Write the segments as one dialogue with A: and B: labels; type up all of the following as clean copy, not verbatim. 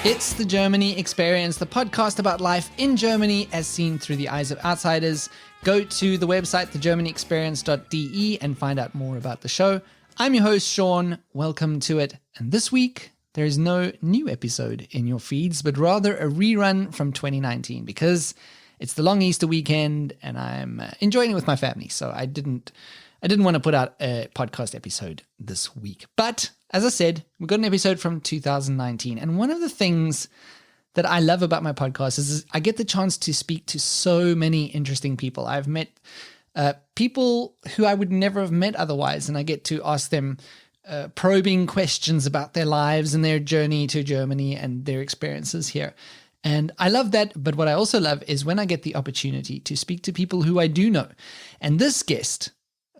A: It's the Germany Experience, the podcast about life in Germany as seen through the eyes of outsiders. Go to the website, thegermanexperience.de, and find out more about the show. I'm your host, Sean. Welcome to it. And this week, there is no new episode in your feeds, but rather a rerun from 2019 because it's the long Easter weekend and I'm enjoying it with my family. So I didn't want to put out a podcast episode this week. But as I said, we got an episode from 2019. And one of the things that I love about my podcast is I get the chance to speak to so many interesting people. I've met people who I would never have met otherwise, and I get to ask them probing questions about their lives and their journey to Germany and their experiences here. And I love that. But what I also love is when I get the opportunity to speak to people who I do know. And this guest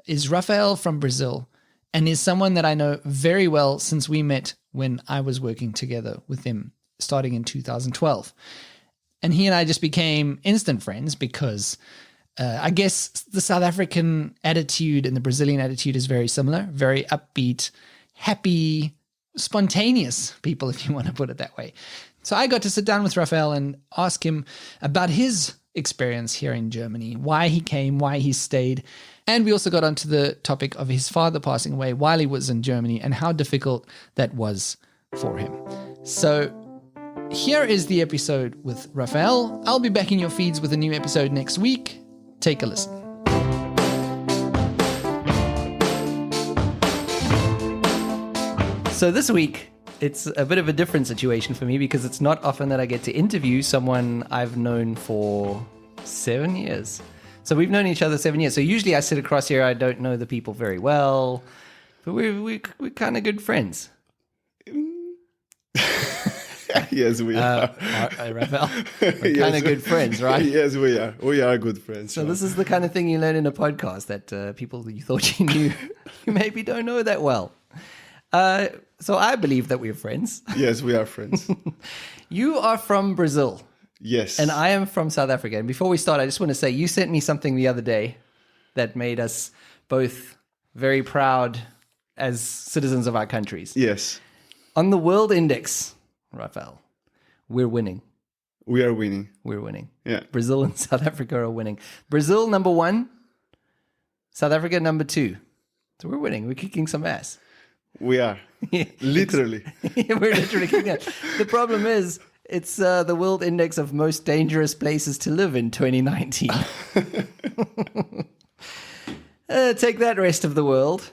A: is Rafael from Brazil and is someone that I know very well since we met when I was working together with him starting in 2012. And he and I just became instant friends because I guess the South African attitude and the Brazilian attitude is very similar, very upbeat, happy, spontaneous people, if you want to put it that way. So I got to sit down with Rafael and ask him about his experience here in Germany, why he came, why he stayed. And we also got onto the topic of his father passing away while he was in Germany and how difficult that was for him. So here is the episode with Rafael. I'll be back in your feeds with a new episode next week. Take a listen. So this week, it's a bit of a different situation for me because it's not often that I get to interview someone I've known for 7 years. So we've known each other 7 years. So usually I sit across here, I don't know the people very well, but we're kind of good friends.
B: Yes, we are.
A: Rafael, we're kind of good friends, right?
B: Yes, we are. We are good friends.
A: So this is the kind of thing you learn in a podcast that people that you thought you knew, you maybe don't know that well. So I believe that we're friends.
B: Yes, we are friends.
A: You are from Brazil.
B: Yes.
A: And I am from South Africa. And before we start, I just want to say you sent me something the other day that made us both very proud as citizens of our countries.
B: Yes.
A: On the World Index, Rafael, we're winning.
B: We are winning.
A: We're winning.
B: Yeah.
A: Brazil and South Africa are winning. Brazil, number 1. South Africa, number 2. So we're winning. We're kicking some ass.
B: We are. Literally.
A: We're literally kicking ass. The problem is, it's the World Index of Most Dangerous Places to Live in 2019. Take that, rest of the world.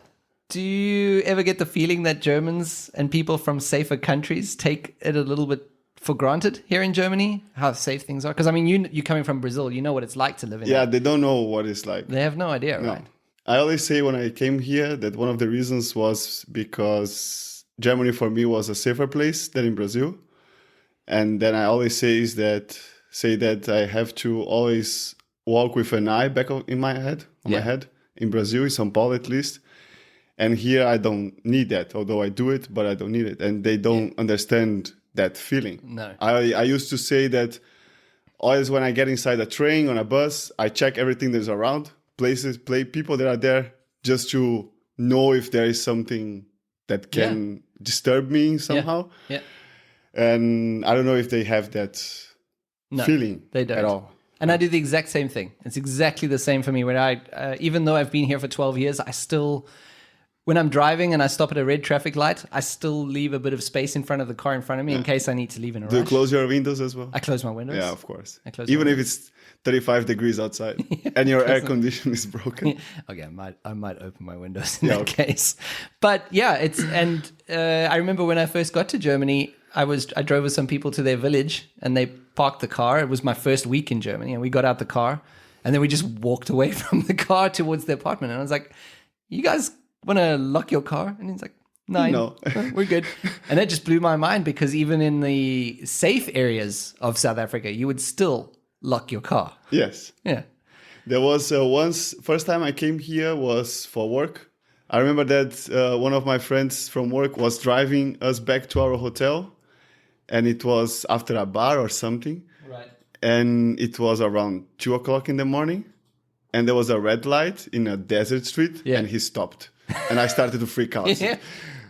A: Do you ever get the feeling that Germans and people from safer countries take it a little bit for granted here in Germany, how safe things are? Because, I mean, you coming from Brazil, you know what it's like to live in
B: Yeah,
A: that.
B: they don't know what it's like.
A: They have no idea,
B: No.
A: right?
B: I always say when I came here that one of the reasons was because Germany for me was a safer place than in Brazil. And then I always say that I have to always walk with an eye back in my head, my head, in Brazil, in São Paulo at least. And here I don't need that, although I do it, but I don't need it. And they don't understand that feeling.
A: No.
B: I used to say that always when I get inside a train, on a bus, I check everything that's around, places, people that are there, just to know if there is something that can disturb me somehow.
A: Yeah.
B: And I don't know if they have that feeling
A: they don't
B: at all.
A: And I do the exact same thing. It's exactly the same for me. When I, even though I've been here for 12 years, I still, when I'm driving and I stop at a red traffic light, I still leave a bit of space in front of the car in front of me in case I need to leave in a rush.
B: Do you close your windows as well?
A: I close my windows.
B: Yeah, of course.
A: I
B: Even if it's 35 degrees outside and your air condition is broken.
A: Okay, I might open my windows in that case. But yeah, I remember when I first got to Germany, I drove with some people to their village and they parked the car. It was my first week in Germany and we got out the car and then we just walked away from the car towards the apartment. And I was like, you guys want to lock your car? And he's like, no, we're good. And that just blew my mind because even in the safe areas of South Africa, you would still lock your car.
B: Yes.
A: Yeah.
B: There was first time I came here was for work. I remember that one of my friends from work was driving us back to our hotel. And it was after a bar or something.
A: Right.
B: And it was around 2 o'clock in the morning. And there was a red light in a desert street. Yeah. And he stopped. And I started to freak out.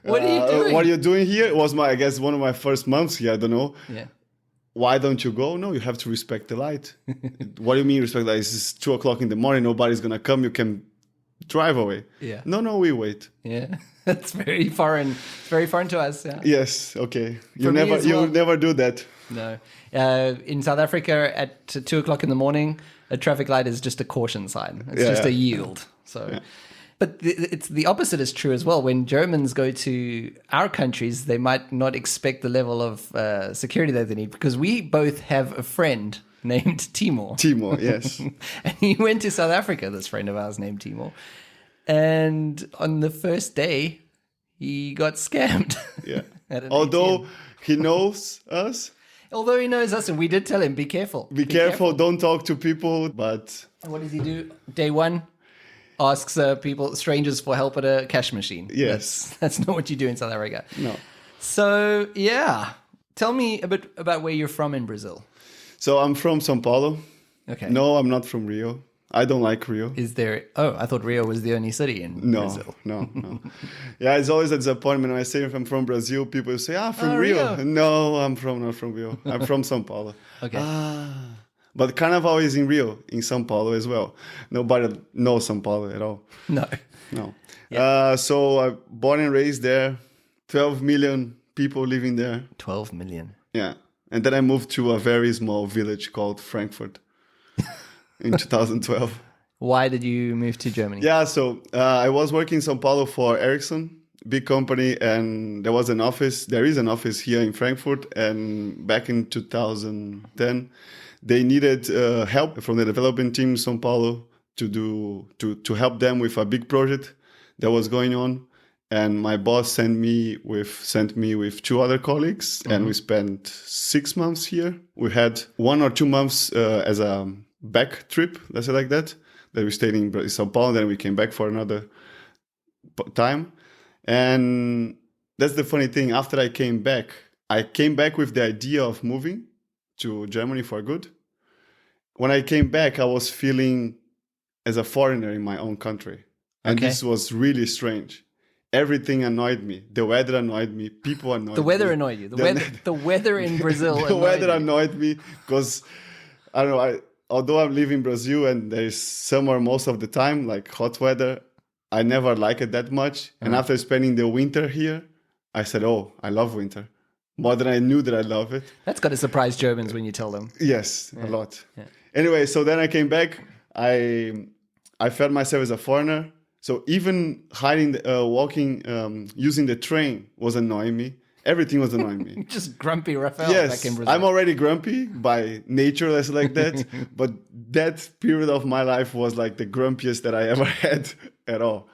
A: What are you doing?
B: What are you doing here? It was I guess, one of my first months here. I don't know.
A: Yeah.
B: Why don't you go? No, you have to respect the light. What do you mean respect the light? It's 2:00 in the morning. Nobody's going to come. You can drive away.
A: Yeah.
B: No, we wait.
A: Yeah. That's very foreign. It's very foreign to us. Yeah.
B: Yes. Okay.
A: For me as well.
B: You never do that.
A: No. In South Africa, at 2:00 in the morning, a traffic light is just a caution sign. It's just a yield. So, but it's the opposite is true as well. When Germans go to our countries, they might not expect the level of security that they need, because we both have a friend named Timor.
B: Timor, yes.
A: And he went to South Africa, this friend of ours named Timor. And on the first day, he got scammed.
B: Yeah.
A: Although
B: he knows us.
A: Although he knows us, and we did tell him, be careful.
B: Be careful, don't talk to people, but...
A: And what does he do? Day one, asks strangers for help at a cash machine.
B: Yes.
A: That's not what you do in South Africa.
B: No.
A: So, yeah. Tell me a bit about where you're from in Brazil.
B: So I'm from São Paulo.
A: Okay.
B: No, I'm not from Rio. I don't like Rio.
A: I thought Rio was the only city in Brazil.
B: No. Yeah, it's always a disappointment when I say I'm from Brazil. People say, from Rio.
A: Rio.
B: No, I'm not from Rio. I'm from São Paulo.
A: Okay.
B: But Carnival is in Rio, in São Paulo as well. Nobody knows São Paulo at all.
A: No.
B: Yeah. So I'm born and raised there. 12 million people living there.
A: 12 million.
B: Yeah. And then I moved to a very small village called Frankfurt in 2012.
A: Why did you move to Germany?
B: Yeah, so I was working in São Paulo for Ericsson, big company, and there is an office here in Frankfurt. And back in 2010, they needed help from the development team in São Paulo to help them with a big project that was going on. And my boss sent me with 2 other colleagues, and we spent 6 months here. We had 1 or 2 months as a back trip, let's say like that we stayed in São Paulo, then we came back for another time. And that's the funny thing. After I came back with the idea of moving to Germany for good. When I came back, I was feeling as a foreigner in my own country. And this was really strange. Everything annoyed me. The weather annoyed me. People annoyed me.
A: The weather annoyed you. The weather in Brazil
B: the weather annoyed me because, I don't know, although I live in Brazil and there's summer most of the time, like hot weather, I never like it that much. And after spending the winter here, I said, I love winter. More than I knew that I love it.
A: That's got to surprise Germans when you tell them.
B: Yes, a lot.
A: Yeah.
B: Anyway, so then I came back. I felt myself as a foreigner. So even walking, using the train was annoying me. Everything was annoying me.
A: Just grumpy Rafael back in Brazil.
B: I'm already grumpy by nature, let's say like that. But that period of my life was like the grumpiest that I ever had at all.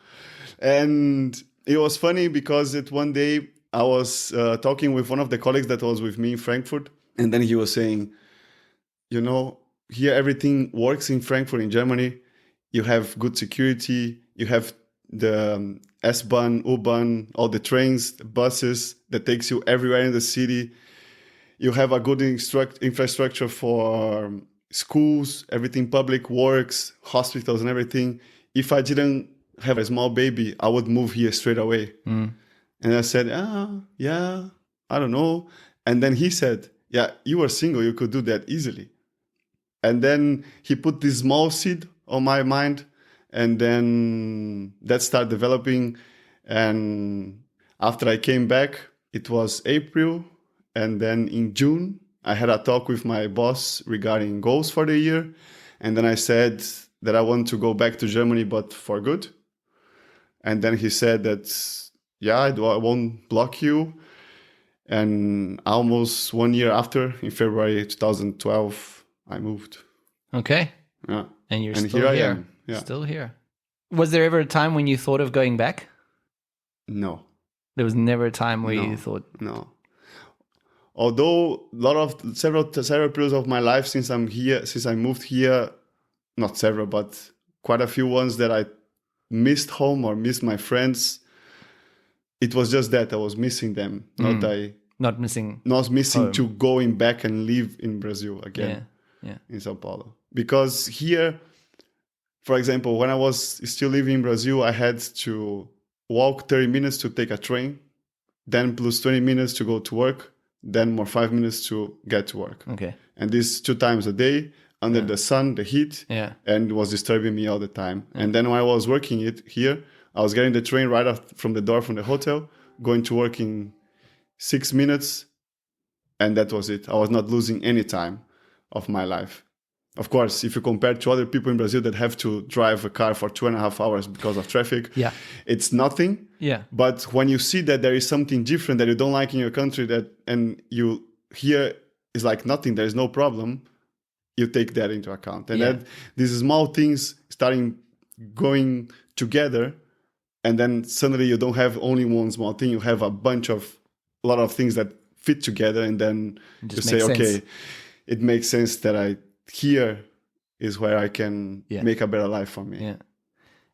B: And it was funny because one day I was talking with one of the colleagues that was with me in Frankfurt. And then he was saying, here everything works in Frankfurt, in Germany. You have good security. You have the S-Bahn, U-Bahn, all the trains, the buses that takes you everywhere in the city. You have a good infrastructure for schools, everything public works, hospitals and everything. If I didn't have a small baby, I would move here straight away. And I said, yeah, I don't know. And then he said, yeah, you were single, you could do that easily. And then he put this small seed on my mind. And then that started developing. And after I came back, it was April. And then in June, I had a talk with my boss regarding goals for the year. And then I said that I want to go back to Germany, but for good. And then he said that, yeah, I won't block you. And almost 1 year after, in February 2012, I moved.
A: Okay.
B: Yeah.
A: And you're
B: and
A: still
B: here.
A: here.
B: I am. Yeah.
A: Still here. Was there ever a time when you thought of going back?
B: No.
A: There was never a time where you thought...
B: No. Although several periods of my life since I moved here, not several, but quite a few ones that I missed home or missed my friends, it was just that I was missing them. Not missing home. To going back and live in Brazil again.
A: Yeah.
B: In São Paulo. Because here, for example, when I was still living in Brazil, I had to walk 30 minutes to take a train then plus 20 minutes to go to work, then more 5 minutes to get to work.
A: Okay.
B: And this 2 times a day under the sun, the heat, and it was disturbing me all the time. And then when I was working here, I was getting the train right up from the door from the hotel, going to work in 6 minutes, and that was it. I was not losing any time of my life. Of course, if you compare to other people in Brazil that have to drive a car for 2.5 hours because of traffic, it's nothing.
A: Yeah.
B: But when you see that there is something different that you don't like in your country, and you here is like nothing, there is no problem, you take that into account. And that these small things starting going together, and then suddenly you don't have only one small thing, you have a lot of things that fit together, and then you say, okay, it makes sense that here is where I can make a better life for me.
A: Yeah.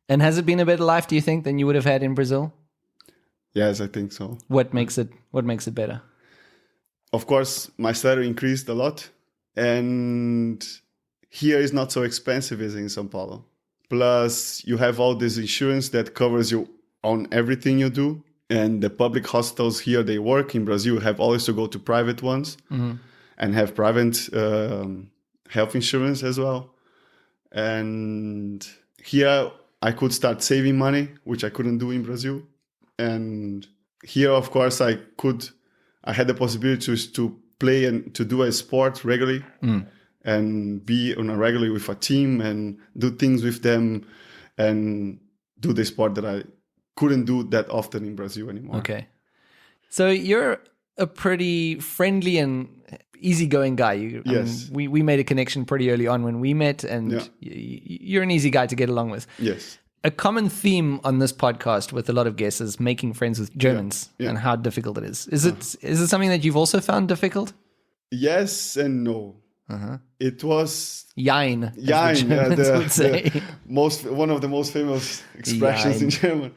A: And has it been a better life, do you think, than you would have had in Brazil?
B: Yes, I think so.
A: What makes it better?
B: Of course, my salary increased a lot, and here is not so expensive as in São Paulo. Plus, you have all this insurance that covers you on everything you do. And the public hospitals here, they work. In Brazil, you have always to go to private ones and have private health insurance as well. And here, I could start saving money, which I couldn't do in Brazil. And here, of course, I had the possibility to play and to do a sport regularly and be on a regularly with a team and do things with them and do the sport that I couldn't do that often in Brazil anymore.
A: Okay. So you're a pretty friendly and easygoing guy.
B: Yes.
A: I mean, we made a connection pretty early on when we met, and you're an easy guy to get along with.
B: Yes.
A: A common theme on this podcast with a lot of guests is making friends with Germans and how difficult it is. Is it something that you've also found difficult?
B: Yes and no. It was
A: Jein.
B: Jein,
A: would say.
B: One of the most famous expressions in German.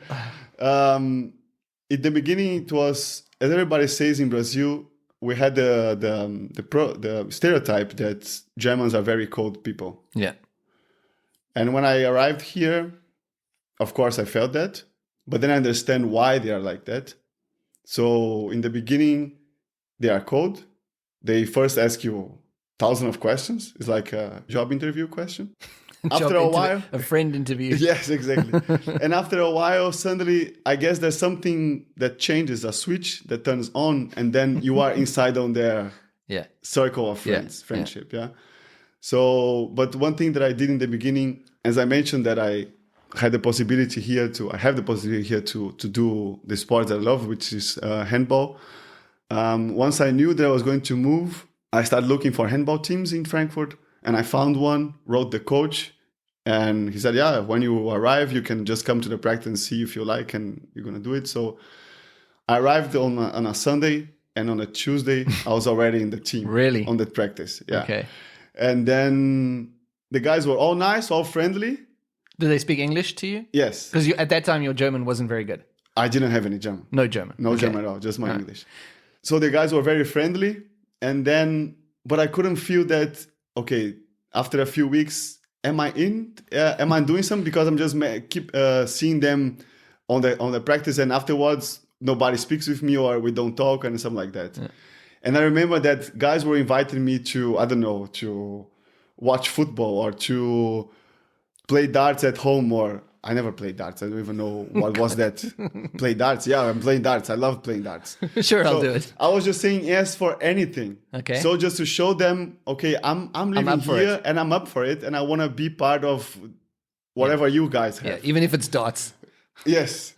B: In the beginning, it was, as everybody says in Brazil, we had the stereotype that Germans are very cold people.
A: Yeah.
B: And when I arrived here, of course, I felt that, but then I understand why they are like that. So in the beginning, they are cold. They first ask you thousands of questions. It's like a job interview question. After a while,
A: a friend interview.
B: Yes, exactly. And after a while, suddenly, I guess there's something that changes, a switch that turns on, and then you are inside on their circle of friendship. Yeah. So, but one thing that I did in the beginning, as I mentioned, that I have the possibility here to do the sport that I love, which is handball. Once I knew that I was going to move, I started looking for handball teams in Frankfurt, and I found one, wrote the coach, and he said, when you arrive, you can just come to the practice and see if you like, and you're going to do it. So I arrived on a Sunday, and on a Tuesday, I was already in the team.
A: Really?
B: On the practice, yeah.
A: Okay.
B: And then the guys were all nice, all friendly.
A: Do they speak English to you?
B: Yes.
A: Because at that time, your German wasn't very good.
B: I didn't have any German.
A: No German.
B: No German at all, just my English. So the guys were very friendly. And then, but I couldn't feel that, okay, after a few weeks, am I doing something? Because I'm just keep seeing them on the practice, and afterwards, nobody speaks with me or we don't talk and something like that. Yeah. And I remember that guys were inviting me to watch football or to play darts at home, or I never played darts. I don't even know what was that. Play darts. Yeah, I'm playing darts. I love playing darts.
A: Sure, I'll do it.
B: I was just saying yes for anything.
A: Okay.
B: So just to show them, okay, I'm living here and I'm up for it, and I want to be part of whatever you guys have.
A: Yeah, even if it's darts.
B: Yes.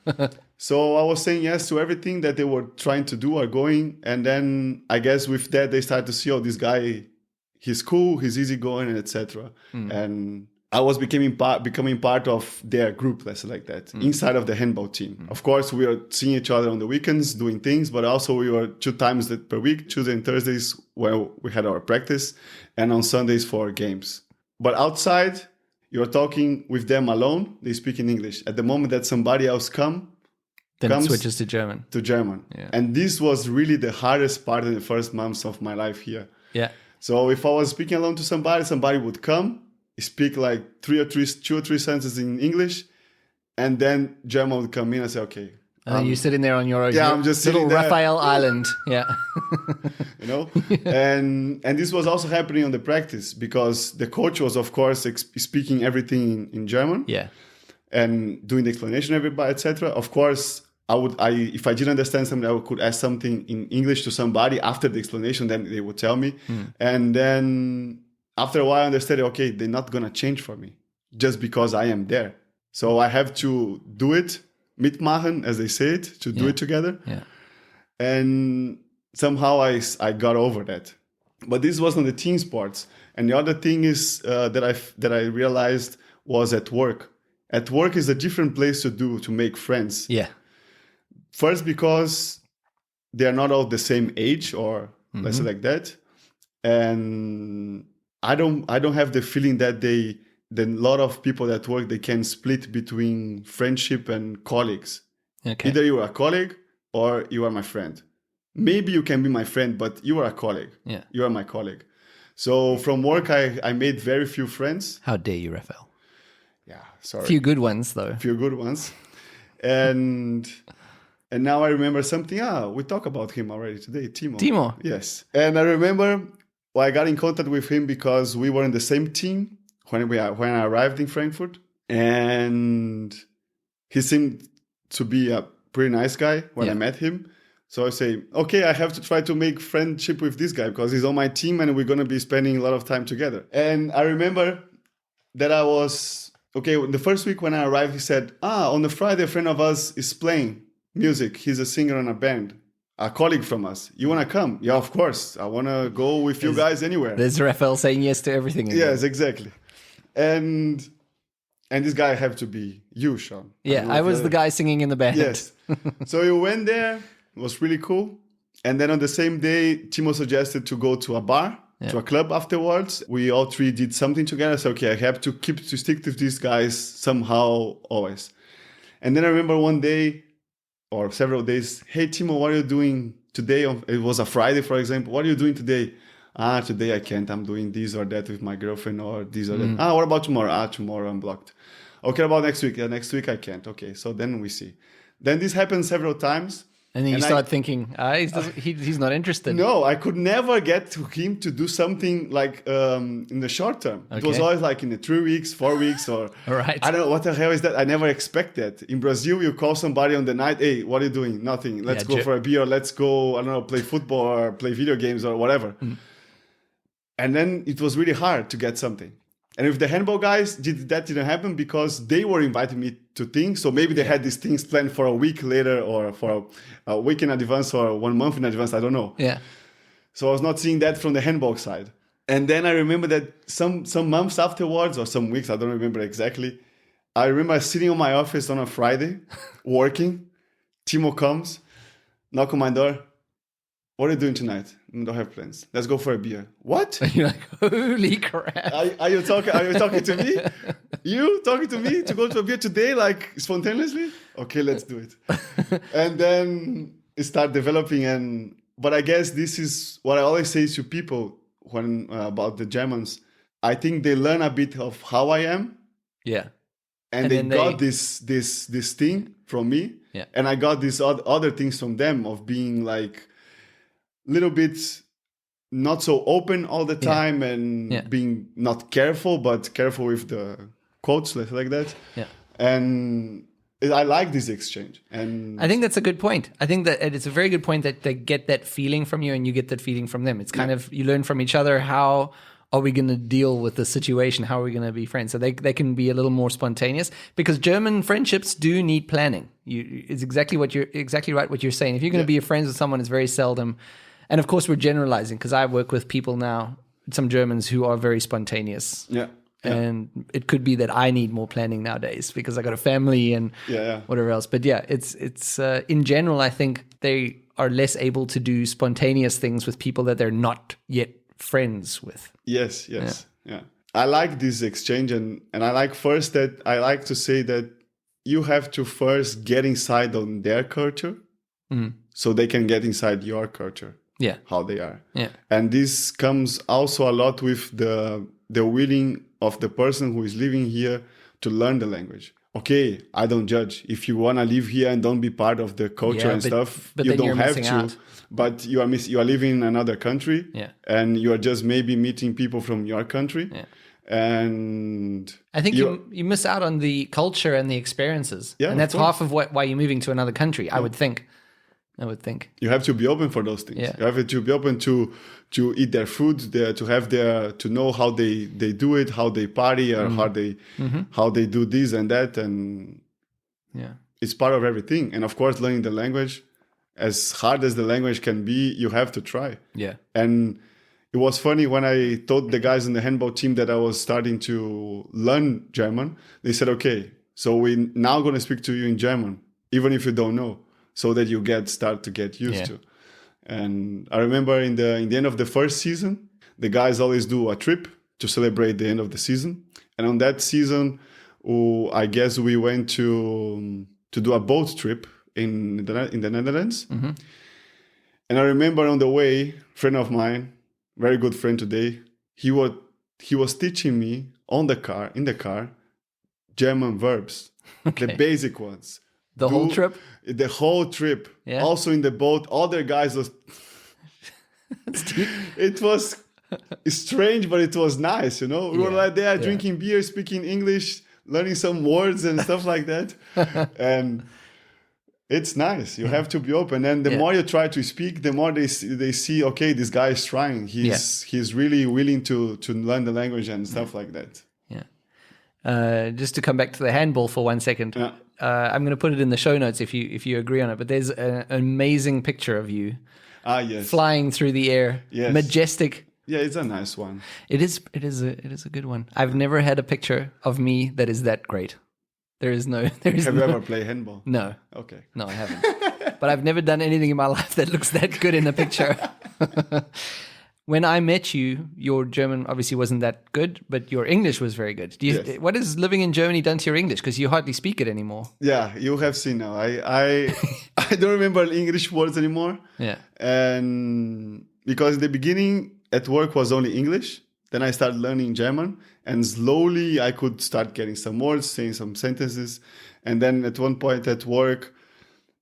B: So I was saying yes to everything that they were trying to do or going. And then I guess with that, they started to see, this guy, he's cool, he's easygoing, and etc. And I was becoming part of their group, let's say like that, inside of the handball team. Of course, we were seeing each other on the weekends doing things, but also we were 2 times per week, Tuesday and Thursdays, where we had our practice, and on Sundays for games. But outside, you're talking with them alone, they speak in English. At the moment that somebody else comes,
A: it switches to German.
B: Yeah. And this was really the hardest part in the first months of my life here.
A: Yeah.
B: So if I was speaking alone to somebody would come, speak like 2 or 3 sentences in English, and then German would come in and say, okay,
A: And then you're sitting there on your
B: Yeah, I'm just
A: little
B: sitting there.
A: Rafael island. Yeah.
B: you know and this was also happening on the practice because the coach was of course speaking everything in German
A: Yeah.
B: and doing the explanation everybody etc. Of course I if I didn't understand something I could ask something in English to somebody after the explanation, then they would tell me. And then after a while I understood, okay, they're not gonna change for me just because I am there, so I have to do it mitmachen, as they say it, to do it together.
A: Yeah.
B: And somehow I got over that. But this wasn't the team sports. And the other thing is that I realized was at work. At work is a different place to make friends.
A: Yeah.
B: First, because they are not all the same age, or let's say like that. And I don't have the feeling that a lot of people at work, they can split between friendship and colleagues.
A: Okay.
B: Either you are a colleague or you are my friend. Maybe you can be my friend, but you are a colleague.
A: Yeah.
B: You are my colleague. So from work, I made very few friends.
A: How dare you, Rafael?
B: Yeah, sorry.
A: A few good ones, though.
B: Few good ones. And now I remember something. We talked about him already today, Timo.
A: Timo.
B: Yes. And I remember I got in contact with him because we were in the same team when I arrived in Frankfurt. And he seemed to be a pretty nice guy when I met him. So I say, okay, I have to try to make friendship with this guy because he's on my team and we're going to be spending a lot of time together. And I remember that I was, the first week when I arrived, he said, on the Friday, a friend of us is playing music. He's a singer in a band, a colleague from us. You want to come? Yeah, of course. I want to go with you guys anywhere.
A: There's Rafael saying yes to everything. Again.
B: Yes, exactly. And this guy had to be you, Sean.
A: Yeah, I was the guy singing in the band.
B: Yes. So you went there. It was really cool. And then on the same day, Timo suggested to go to a bar, to a club afterwards. We all three did something together. So, okay, I have to stick to these guys somehow, always. And then I remember one day or several days, hey, Timo, what are you doing today? It was a Friday, for example. What are you doing today? Today I can't. I'm doing this or that with my girlfriend or this or that. What about tomorrow? Tomorrow I'm blocked. Okay, about next week? Yeah, next week I can't. Okay, so then we see. Then this happened several times.
A: And then you start thinking, he's not interested.
B: No, I could never get to him to do something like in the short term. Okay. It was always like in the 3 weeks, 4 weeks, or
A: right.
B: I don't know what the hell is that. I never expect that. In Brazil, you call somebody on the night, hey, what are you doing? Nothing. Let's go for a beer. Let's go, I don't know, play football or play video games or whatever. And then it was really hard to get something. And with the handball guys, that didn't happen because they were inviting me to things. So maybe they had these things planned for a week later or for a week in advance or 1 month in advance. I don't know.
A: Yeah.
B: So I was not seeing that from the handball side. And then I remember that some months afterwards or some weeks, I don't remember exactly. I remember sitting on my office on a Friday, working. Timo comes, knock on my door. What are you doing tonight? I don't have plans. Let's go for a beer. What?
A: And you're like, holy crap.
B: Are you talking to me? You talking to me to go to a beer today, like spontaneously? Okay, let's do it. And then it started developing. But I guess this is what I always say to people when about the Germans. I think they learn a bit of how I am.
A: Yeah.
B: And they got this thing from me.
A: Yeah.
B: And I got these other things from them of being like little bit not so open all the time and being not careful, but careful with the quotes like that. Yeah. And I like this exchange. And I
A: think that's a good point. I think that it's a very good point that they get that feeling from you and you get that feeling from them. It's kind of, you learn from each other. How are we going to deal with the situation? How are we going to be friends? So they can be a little more spontaneous because German friendships do need planning. It's exactly right what you're saying. If you're going to be friends with someone, it's very seldom. And of course, we're generalizing because I work with people now, some Germans who are very spontaneous.
B: Yeah.
A: And it could be that I need more planning nowadays because I got a family and whatever else. But it's in general, I think they are less able to do spontaneous things with people that they're not yet friends with.
B: Yes. Yeah. I like this exchange and I like first that I like to say that you have to first get inside on their culture so they can get inside your culture.
A: Yeah.
B: How they are.
A: Yeah.
B: And this comes also a lot with the willing of the person who is living here to learn the language. okay, I don't judge. If you want to live here and don't be part of the culture and stuff,
A: but
B: you
A: then
B: don't
A: you're
B: have
A: missing
B: to.
A: out.
B: But you are living in another country,
A: Yeah.
B: and you are just maybe meeting people from your country,
A: Yeah.
B: and
A: I think you miss out on the culture and the experiences.
B: Yeah,
A: and that's
B: of course.
A: half of why you're moving to another country, I would think.
B: You have to be open for those things.
A: Yeah.
B: You have to be open to eat their food, to know how they do it, how they party, or how they do this and that, and it's part of everything. And of course, learning the language, as hard as the language can be, you have to try.
A: Yeah.
B: And it was funny when I told the guys in the handball team that I was starting to learn German. They said, "Okay, so we're now going to speak to you in German, even if you don't know, so that you start to get used to." And I remember in the end of the first season, the guys always do a trip to celebrate the end of the season. And on that season, I guess we went to do a boat trip in the Netherlands.
A: Mm-hmm.
B: And I remember on the way, friend of mine, very good friend today, he was teaching me in the car, German verbs, the basic ones.
A: The whole trip?
B: The whole trip.
A: Yeah.
B: Also in the boat, other guys was... It was strange, but it was nice, you know? We were like there drinking beer, speaking English, learning some words and stuff like that. And it's nice. You have to be open. And the more you try to speak, the more they see, okay, this guy is trying. He's really willing to learn the language and stuff like that.
A: Yeah. Just to come back to the handball for 1 second.
B: Yeah.
A: I'm going to put it in the show notes if you agree on it. But there's an amazing picture of you
B: yes.
A: flying through the air.
B: Yes.
A: Majestic.
B: Yeah, it's a nice one.
A: It is a good one. I've never had a picture of me that is that great. Have you
B: ever played handball?
A: No.
B: Okay.
A: No, I haven't. But I've never done anything in my life that looks that good in a picture. When I met you, your German obviously wasn't that good, but your English was very good.
B: Yes.
A: What has living in Germany done to your English? Because you hardly speak it anymore.
B: Yeah, you have seen now. I don't remember English words anymore.
A: Yeah.
B: And because in the beginning at work was only English, then I started learning German, and slowly I could start getting some words, saying some sentences. And then at one point at work,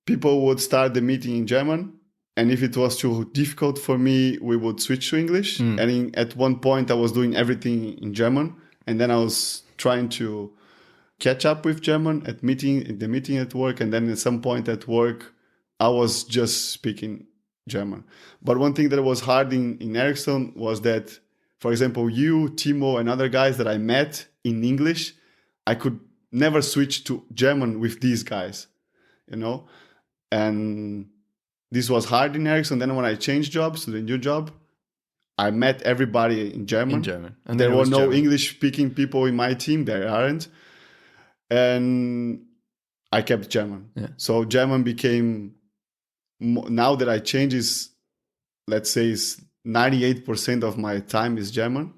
B: people would start the meeting in German. And if it was too difficult for me, we would switch to English. And at one point, I was doing everything in German. And then I was trying to catch up with German at the meeting at work. And then at some point at work, I was just speaking German. But one thing that was hard in Ericsson was that, for example, you, Timo, and other guys that I met in English, I could never switch to German with these guys, you know? And this was hard in Ericsson. Then when I changed jobs to the new job, I met everybody in German.
A: And
B: there were no English-speaking people in my team. There aren't. And I kept German.
A: Yeah.
B: So German became, now that I changed, let's say 98% of my time is German.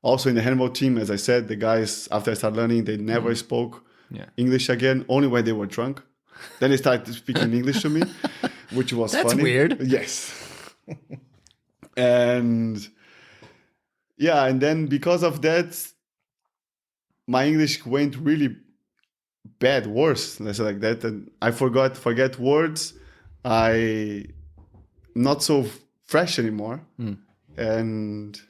B: Also in the handball team, as I said, the guys, after I started learning, they never spoke English again, only when they were drunk. Then they started speaking English to me, which was funny.
A: That's weird.
B: Yes. And then because of that, my English went really bad, worse, let's say like that. And I forget words. I not so fresh anymore. And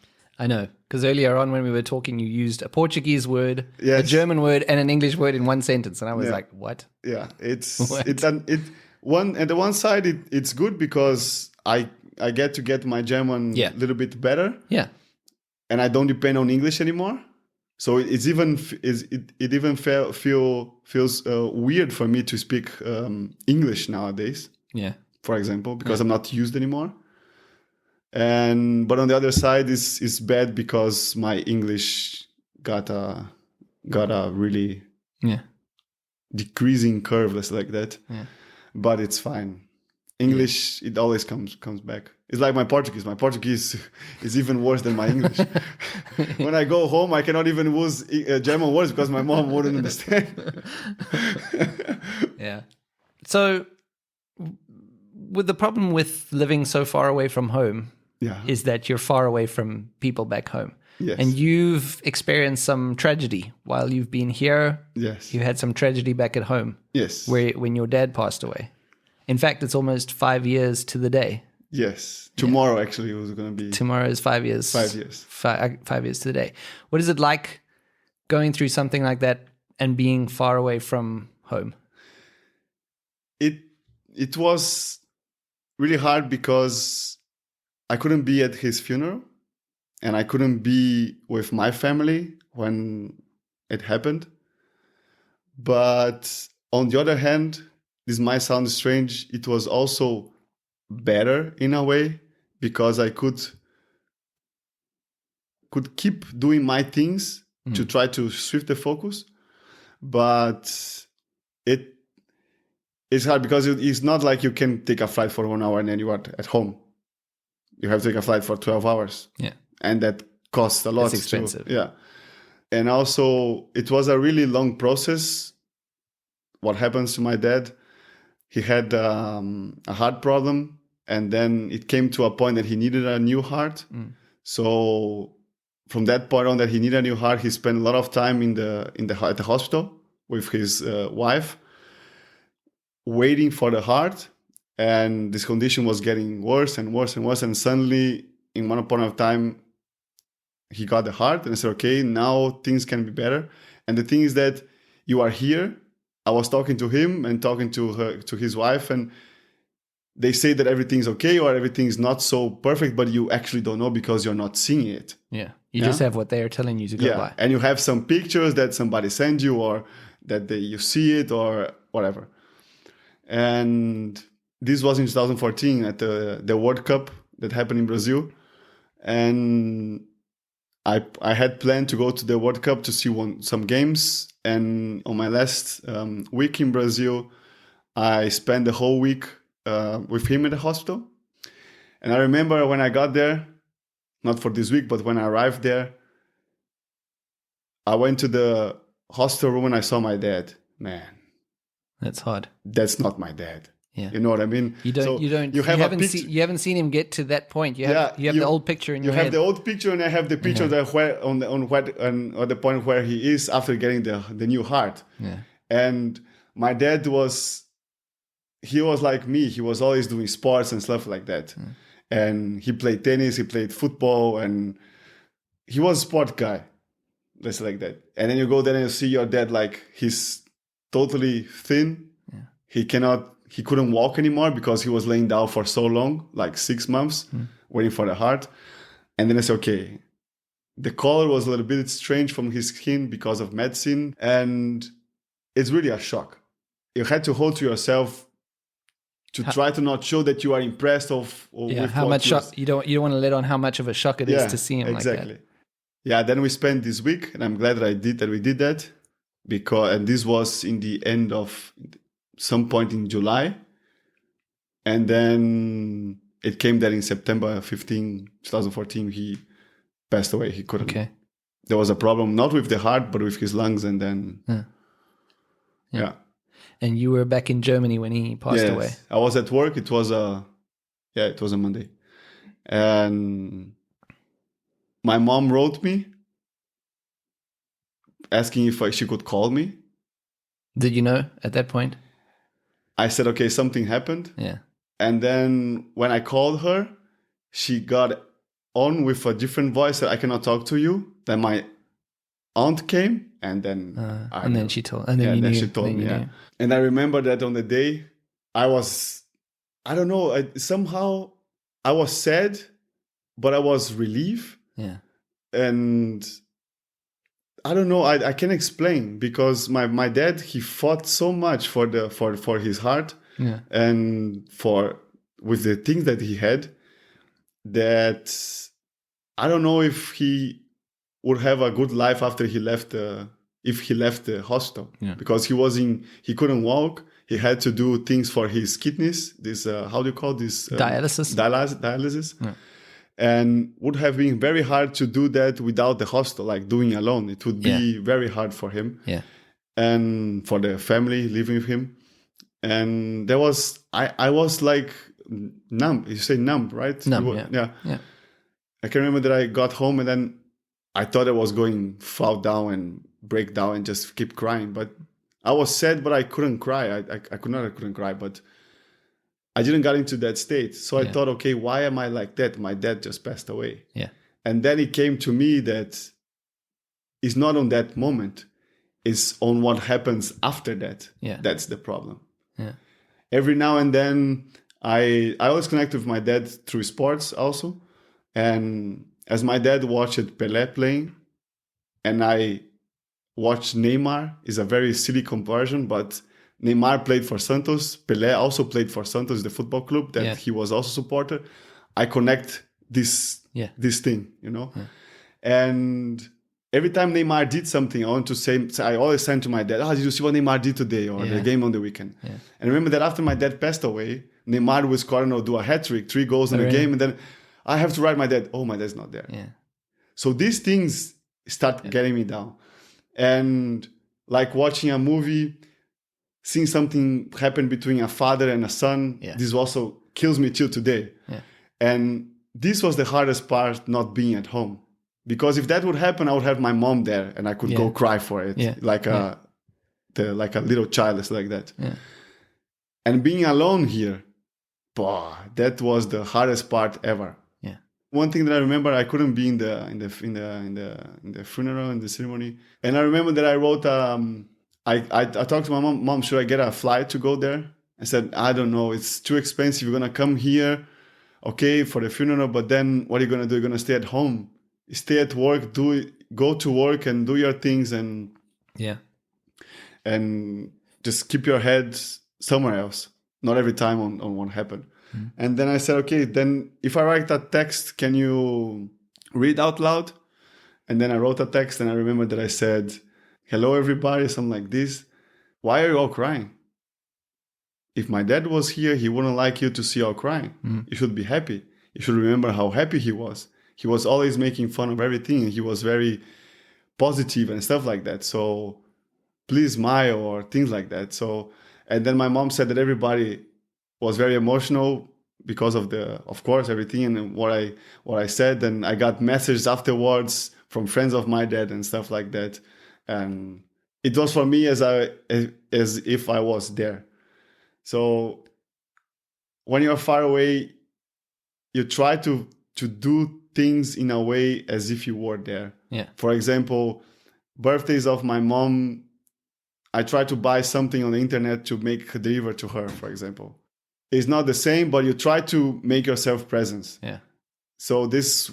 A: I know, because earlier on when we were talking, you used a Portuguese word,
B: Yes.
A: a German word, and an English word in one sentence, and I was like, "What?"
B: Yeah, it's
A: What?
B: one at the one side it's good because I get to get my German a little bit better.
A: Yeah,
B: And I don't depend on English anymore. So it even feels weird for me to speak English nowadays.
A: Yeah,
B: For example, because I'm not used anymore. But on the other side is bad because my English got a really decreasing curve, let's say like that.
A: Yeah.
B: But it's fine. English, it always comes back. It's like my Portuguese. My Portuguese is even worse than my English. When I go home, I cannot even use German words because my mom wouldn't understand.
A: Yeah. So, with the problem with living so far away from home,
B: Yeah.
A: is that you're far away from people back home.
B: Yes.
A: And you've experienced some tragedy while you've been here.
B: Yes.
A: You had some tragedy back at home.
B: Yes.
A: When your dad passed away. In fact, it's almost 5 years to the day.
B: Yes. Tomorrow, actually, it was going to be
A: Tomorrow is 5 years.
B: 5 years.
A: 5 years to the day. What is it like going through something like that and being far away from home?
B: It was really hard because I couldn't be at his funeral and I couldn't be with my family when it happened. But on the other hand, this might sound strange, it was also better in a way because I could keep doing my things to try to shift the focus. But it's hard because it's not like you can take a flight for 1 hour and then you are at home. You have to take a flight for 12 hours.
A: Yeah.
B: And that costs a lot.
A: It's expensive.
B: Yeah. And also, it was a really long process. What happens to my dad? He had a heart problem. And then it came to a point that he needed a new heart. So from that point on that he needed a new heart, he spent a lot of time at the hospital with his wife, waiting for the heart. And this condition was getting worse and worse and worse. And suddenly, in one point of time, he got the heart. And I said, okay, now things can be better. And the thing is that you are here. I was talking to him and talking to his wife, and they say that everything's okay or everything's not so perfect, but you actually don't know because you're not seeing it.
A: Yeah. You just have what they are telling you to go by.
B: And you have some pictures that somebody sent you or that you see it or whatever. And this was in 2014 at the World Cup that happened in Brazil. And I had planned to go to the World Cup to see some games. And on my last week in Brazil, I spent the whole week with him at the hospital. And I remember when I got there, not for this week, but when I arrived there, I went to the hospital room and I saw my dad. Man,
A: that's hard.
B: That's not my dad.
A: Yeah.
B: You know what I mean?
A: You haven't seen him get to that point. You have the old picture in your head.
B: You have the old picture, and I have the picture that where on the point where he is after getting the new heart.
A: Yeah.
B: And my dad he was like me. He was always doing sports and stuff like that. And he played tennis, he played football, and he was a sport guy. Let's say like that. And then you go there and you see your dad, like he's totally thin. Yeah. He couldn't walk anymore because he was laying down for so long, like 6 months, waiting for the heart. And then I said, okay, the color was a little bit strange from his skin because of medicine. And it's really a shock. You had to hold to yourself to try to not show that you are impressed with
A: how much shock. You don't want to let on how much of a shock it is to see him
B: exactly.
A: like that.
B: Yeah, then we spent this week, and I'm glad that we did that, and this was in the end of some point in July, and then it came that in September 15, 2014, he passed away. He couldn't. Okay. There was a problem, not with the heart, but with his lungs, and then yeah.
A: And you were back in Germany when he passed away.
B: I was at work. It was a Monday, and my mom wrote me asking if she could call me.
A: Did you know at that point?
B: I said, okay, something happened.
A: Yeah.
B: And then when I called her, she got on with a different voice that I cannot talk to you. Then my aunt came, and then
A: she told me.
B: Yeah. And I remember that on the day, I was sad, but I was relieved.
A: Yeah.
B: And I don't know, I can't explain, because my dad, he fought so much for his heart and with the things that he had, that I don't know if he would have a good life after he left the hospital, because he couldn't walk. He had to do things for his kidneys. This how do you call this?
A: Dialysis.
B: Dialysis. Yeah. And would have been very hard to do that without the hospital, like doing alone. It would be very hard for him.
A: Yeah.
B: And for the family living with him. And I was like numb. You say numb, right?
A: Numb,
B: Yeah.
A: Yeah.
B: I can remember that I got home and then I thought I was going fall down and break down and just keep crying. But I was sad, but I couldn't cry. I couldn't cry, but I didn't get into that state. So I thought, okay, why am I like that? My dad just passed away.
A: Yeah.
B: And then it came to me that it's not on that moment. It's on what happens after that.
A: Yeah.
B: That's the problem.
A: Yeah.
B: Every now and then, I always connect with my dad through sports also. And as my dad watched Pelé playing, and I watched Neymar, is a very silly comparison, but Neymar played for Santos. Pelé also played for Santos, the football club that he was also supporter. I connect this thing, you know? Yeah. And every time Neymar did something, I want to say, I always send to my dad, did you see what Neymar did today or the game on the weekend? Yeah. And remember that after my dad passed away, Neymar would score do a hat-trick, 3 goals in a game, and then I have to write my dad, my dad's not there. Yeah. So these things start getting me down. And like watching a movie, seeing something happen between a father and a son, this also kills me till today. Yeah. And this was the hardest part, not being at home. Because if that would happen, I would have my mom there and I could go cry for it, like a little child, like that. Yeah. And being alone here, that was the hardest part ever. Yeah. One thing that I remember, I couldn't be in the funeral, in the ceremony, and I remember that I wrote. I talked to my mom. Mom, should I get a flight to go there? I said, I don't know. It's too expensive. You're gonna come here, okay, for the funeral, but then what are you gonna do? You're gonna stay at home. Stay at work, go to work and do your things and just keep your head somewhere else. Not every time on what happened. Mm-hmm. And then I said, okay, then if I write a text, can you read out loud? And then I wrote a text and I remember that I said, hello, everybody, something like this. Why are you all crying? If my dad was here, he wouldn't like you to see all crying. Mm-hmm. You should be happy. You should remember how happy he was. He was always making fun of everything. And he was very positive and stuff like that. So please smile or things like that. So, and then my mom said that everybody was very emotional because of course, everything and what I said. And I got messages afterwards from friends of my dad and stuff like that. And it was for me as if I was there. So when you're far away, you try to do things in a way as if you were there. Yeah. For example, birthdays of my mom, I try to buy something on the internet to make deliver to her, for example. It's not the same, but you try to make yourself present. Yeah. So this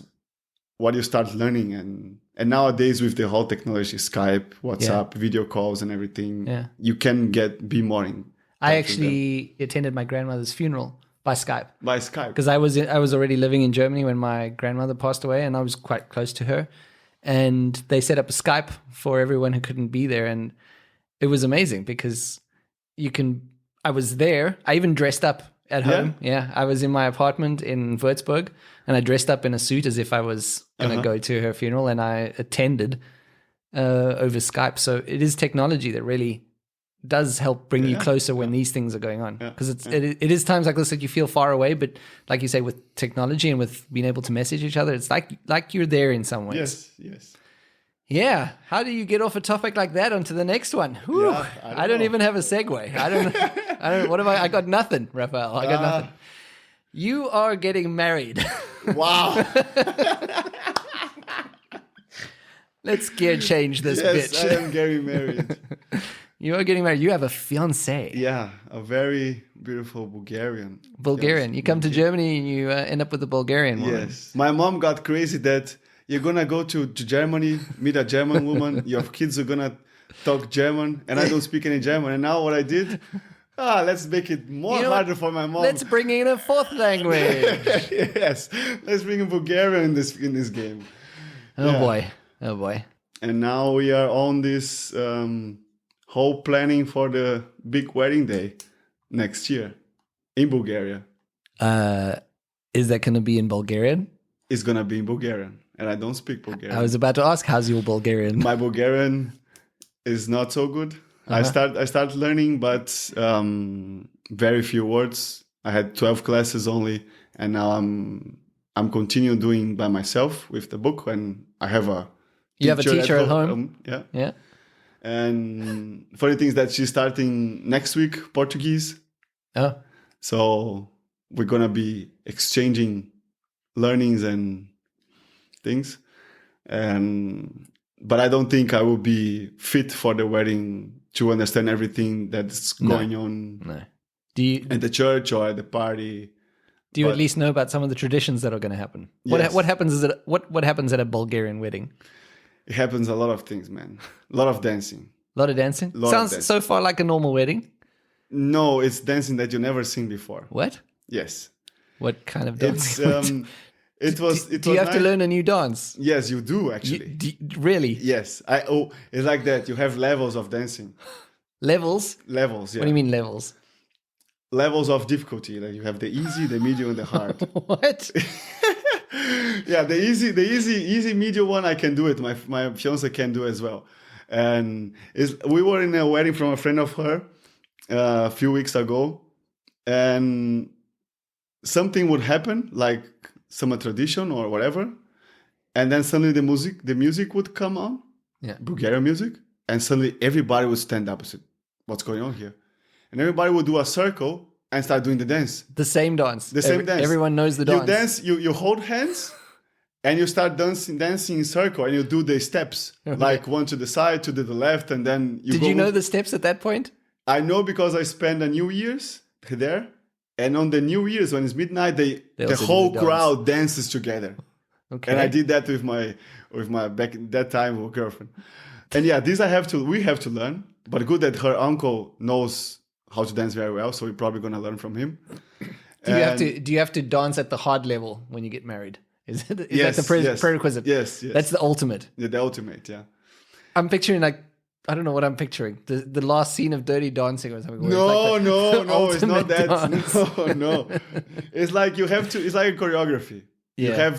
B: what you start learning and nowadays with the whole technology, Skype, WhatsApp, video calls and everything, you can be more in.
A: I actually attended my grandmother's funeral by Skype.
B: By Skype.
A: Because I was already living in Germany when my grandmother passed away and I was quite close to her. And they set up a Skype for everyone who couldn't be there. And it was amazing because I was there. I even dressed up at home. Yeah. I was in my apartment in Würzburg and I dressed up in a suit as if I was going to go to her funeral and I attended over Skype. So it is technology that really does help bring you closer when these things are going on, because it is times like this that you feel far away, but like you say, with technology and with being able to message each other, it's like you're there in some ways.
B: Yes.
A: Yeah. How do you get off a topic like that onto the next one? Whew, I don't even have a segue. I don't. What have I got nothing, Rafael. I got nothing. You are getting married.
B: Wow.
A: Let's gear change this bitch.
B: Yes, I am getting married.
A: You are getting married. You have a fiancé.
B: Yeah, a very beautiful Bulgarian.
A: You come to Germany and you end up with a Bulgarian woman.
B: Yes. My mom got crazy that you're going to go to Germany, meet a German woman, your kids are going to talk German, and I don't speak any German. And now what I did, let's make it harder for my mom.
A: Let's bring in a fourth language.
B: Yes, let's bring in Bulgarian in this game.
A: Oh boy.
B: And now we are on this... whole planning for the big wedding day next year in Bulgaria.
A: Is that going to be in Bulgarian?
B: It's going to be in Bulgarian, and I don't speak Bulgarian.
A: I was about to ask, how's your Bulgarian?
B: My Bulgarian is not so good. I start learning, but very few words. I had 12 classes only, and now I'm continuing doing by myself with the book, and I have a
A: You have a teacher at home?
B: Yeah.
A: Yeah.
B: And funny thing is that she's starting next week Portuguese.
A: Oh,
B: So we're gonna be exchanging learnings and things. But I don't think I will be fit for the wedding to understand everything that's going on
A: no. Do you
B: at the church or at the party.
A: at least know about some of the traditions that are going to happen?
B: Yes.
A: What happens what happens at a Bulgarian wedding?
B: It happens a lot of things, man. A lot of dancing.
A: A lot of dancing?
B: Lot of
A: Sounds
B: dancing.
A: so far like a normal wedding.
B: No, it's dancing that you never seen before.
A: What?
B: Yes.
A: What kind of
B: It's
A: dancing?
B: Do
A: you have to learn a new dance?
B: Yes, you do actually.
A: Really?
B: Yes. It's like that. You have levels of dancing.
A: Levels?
B: Levels, yeah.
A: What do you mean levels?
B: Levels of difficulty. Like you have the easy, the medium, and the hard.
A: What?
B: Yeah, the easy medium one I can do it. My fiance can do as well. And we were in a wedding from a friend of her a few weeks ago, and something would happen, like some tradition or whatever, and then suddenly the music would come on,
A: Yeah.
B: Bulgarian music, and suddenly everybody would stand up and say, "What's going on here?" And everybody would do a circle and start doing the dance.
A: The same dance.
B: The same dance.
A: Everyone knows the dance.
B: You hold hands and you start dancing in circle, and you do the steps, like one to the side, to the left, and then you
A: Did
B: go.
A: you know the steps at that point?
B: I know because I spent a New Year's there, and on the New Year's when it's midnight, the
A: also
B: whole
A: do the dance.
B: crowd dances together.
A: Okay.
B: And I did that with my back in that time girlfriend. And yeah, we have to learn. But good that her uncle knows how to dance very well, so we're probably gonna learn from him.
A: Do you have to dance at the hard level when you get married? Is that the prerequisite?
B: Yes.
A: That's the ultimate.
B: Yeah, the ultimate, yeah.
A: I'm picturing I don't know what I'm picturing. The last scene of Dirty Dancing or something.
B: No,
A: it's
B: it's not that.
A: dance.
B: No. It's like it's like a choreography.
A: Yeah.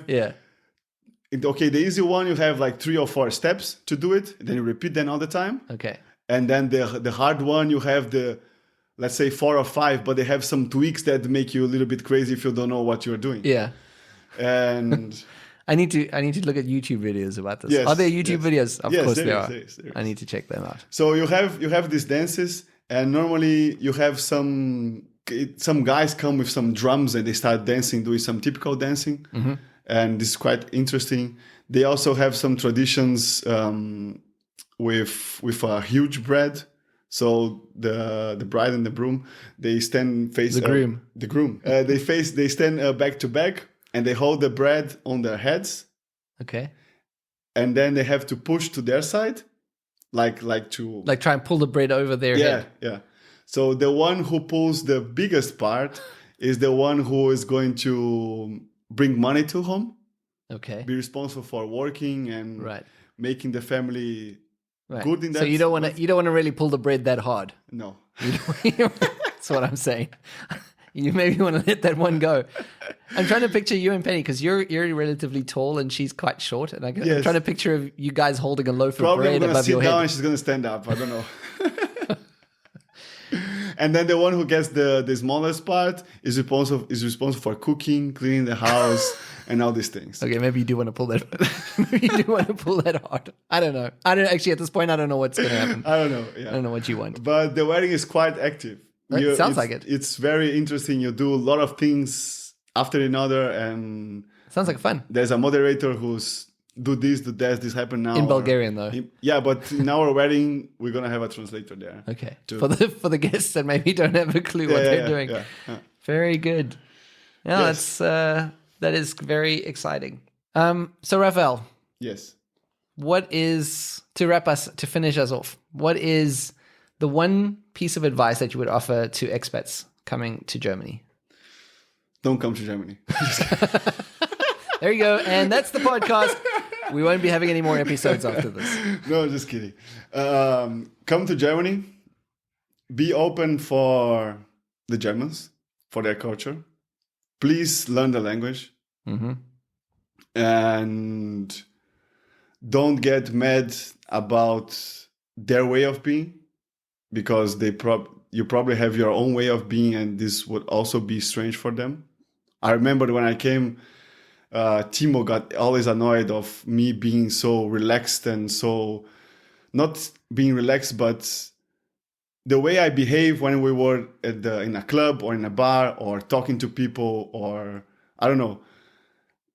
B: Okay, the easy one, you have like 3 or 4 steps to do it. Then you repeat them all the time.
A: Okay.
B: And then the hard one, you have let's say 4 or 5, but they have some tweaks that make you a little bit crazy if you don't know what you're doing.
A: Yeah.
B: And
A: I need to look at YouTube videos about this.
B: Yes,
A: Are there YouTube videos? Of course there are.
B: There is.
A: I need to check them out.
B: So you have these dances, and normally you have some guys come with some drums and they start dancing, doing some typical dancing. Mm-hmm. And this is quite interesting. They also have some traditions with a huge bread. So the bride and the groom, they stand face
A: the groom.
B: They stand back to back, and they hold the bread on their heads.
A: Okay.
B: And then they have to push to their side, like
A: try and pull the bread over their head.
B: Yeah. So the one who pulls the biggest part is the one who is going to bring money to home. Okay. Be responsible for working and making the family good in that.
A: So you don't want to really pull the bread that hard.
B: No.
A: That's what I'm saying. You maybe want to let that one go. I'm trying to picture you and Penny because you're relatively tall and she's quite short, and I'm trying to picture you guys holding a loaf of bread above your head.
B: Probably I'm going to sit down and she's going to stand up. I don't know. And then the one who gets the smallest part is responsible for cooking, cleaning the house, and all these things.
A: Okay, maybe you do want to pull that. Maybe you do want to pull that hard. I don't know. Actually, at this point, I don't know what's going to happen.
B: I don't know. Yeah.
A: I don't know what you want.
B: But the wedding is quite active.
A: It sounds like it.
B: It's very interesting. You do a lot of things after another, and
A: sounds like fun.
B: There's a moderator who's do this, do that, this happen now.
A: In Bulgarian, though.
B: Yeah, but in our wedding, we're gonna have a translator there.
A: Okay, for the guests that maybe don't have a clue what they're doing. Yeah. Very good. Yeah, yes. That is very exciting. So Rafael.
B: Yes.
A: What is to finish us off? What is the one piece of advice that you would offer to expats coming to Germany?
B: Don't come to Germany.
A: There you go. And that's the podcast. We won't be having any more episodes after this.
B: No, just kidding. Come to Germany. Be open for the Germans, for their culture. Please learn the language. Mm-hmm. And don't get mad about their way of being, because you probably have your own way of being, and this would also be strange for them. I remember when I came, Timo got always annoyed of me being so relaxed and so not being relaxed, but the way I behave when we were in a club or in a bar or talking to people, or I don't know.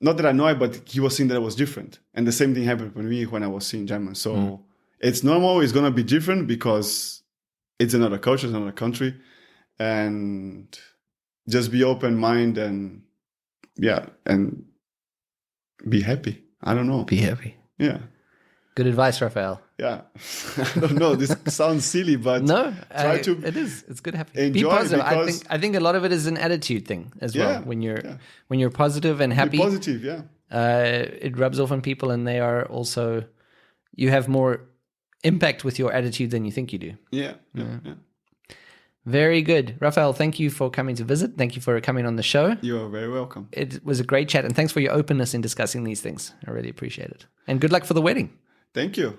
B: Not that annoyed, but he was seeing that it was different. And the same thing happened with me when I was seeing German. So it's normal. It's going to be different because it's another culture, it's another country. And just be open-minded and, and be happy. I don't know.
A: Be happy.
B: Yeah.
A: Good advice, Rafael.
B: Yeah. I don't know. This sounds silly, but
A: no,
B: try to
A: it is. It's good happy.
B: enjoy
A: Be positive.
B: because-
A: I think a lot of it is an attitude thing as well.
B: Yeah,
A: When you're positive and happy,
B: be positive, yeah.
A: it rubs off on people, and they are also, you have more impact with your attitude than you think you do.
B: Yeah.
A: Very good. Rafael, thank you for coming to visit. Thank you for coming on the show.
B: You're very welcome.
A: It was a great chat, and thanks for your openness in discussing these things. I really appreciate it. And good luck for the wedding.
B: Thank you.